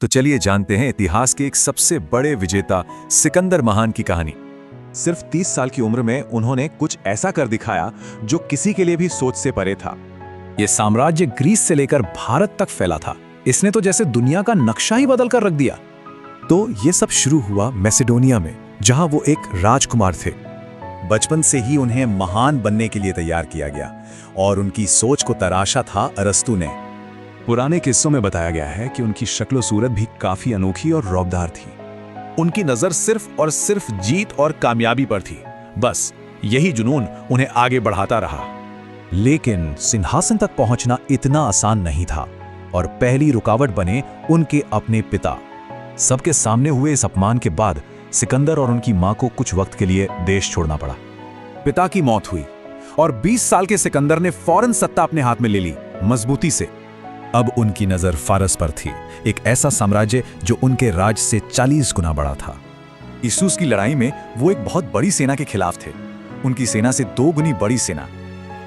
तो चलिए जानते हैं इतिहास के एक सबसे बड़े विजेता सिकंदर महान की कहानी। सिर्फ 30 साल की उम्र में उन्होंने कुछ ऐसा कर दिखाया जो किसी के लिए भी सोच से परे था। ये साम्राज्य ग्रीस से लेकर भारत तक फैला था। इसने तो जैसे दुनिया का नक्शा ही बदल कर रख दिया। तो ये सब शुरू हुआ मैसेडोनिया में, जहां वो एक राजकुमार थे। बचपन से ही उन्हें महान बनने के लिए तैयार किया गया और उनकी सोच को तराशा था अरस्तु ने। पुराने किस्सों में बताया गया है कि उनकी शक्ल सूरत भी काफी अनोखी और रौबदार थी। उनकी नजर सिर्फ और सिर्फ जीत और कामयाबी पर थी। बस यही जुनून उन्हें आगे बढ़ाता रहा। लेकिन सिंहासन तक पहुंचना इतना आसान नहीं था और पहली रुकावट बने उनके अपने पिता। सबके सामने हुए इस अपमान के बाद सिकंदर और उनकी मां को कुछ वक्त के लिए देश छोड़ना पड़ा। पिता की मौत हुई और 20 साल के सिकंदर ने फौरन सत्ता अपने हाथ में ले ली, मजबूती से। अब उनकी नजर फारस पर थी, एक ऐसा साम्राज्य जो उनके राज से 40 गुना बड़ा था। इसूस की लड़ाई में वो एक बहुत बड़ी सेना के खिलाफ थे, उनकी सेना से 2 गुनी बड़ी सेना।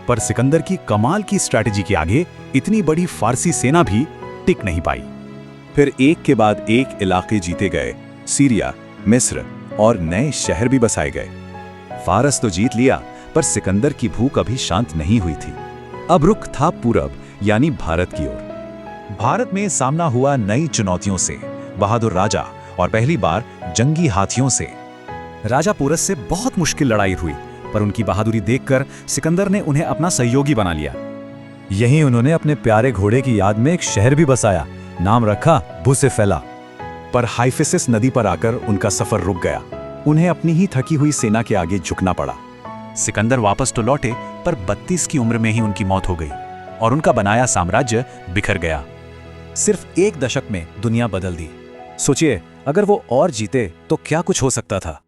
पर सिकंदर की कमाल की स्ट्रैटेजी के आगे इतनी बड़ी फारसी सेना भी टिक नहीं पाई। फिर एक के बाद एक इलाके जीते गए, सीरिया, मिस्र और नए शहर भी बसाए गए। फारस तो जीत लिया, पर सिकंदर की भूख अभी शांत नहीं हुई थी। अब रुख था पूरब यानी भारत की ओर। भारत में सामना हुआ नई चुनौतियों से, बहादुर राजा और पहली बार जंगी हाथियों से। राजा पोरस से बहुत मुश्किल लड़ाई हुई, पर उनकी बहादुरी देखकर सिकंदर ने उन्हें अपना सहयोगी बना लिया। यहीं उन्होंने अपने प्यारे घोड़े की याद में एक शहर भी बसाया, नाम रखा बुसेफेला। पर हाइफेसिस नदी पर आकर उनका सफर रुक गया। उन्हें अपनी ही थकी हुई सेना के आगे झुकना पड़ा। सिकंदर वापस तो लौटे, पर 32 की उम्र में ही उनकी मौत हो गई और उनका बनाया साम्राज्य बिखर गया। सिर्फ एक दशक में दुनिया बदल दी। सोचिए, अगर वो और जीते तो क्या कुछ हो सकता था।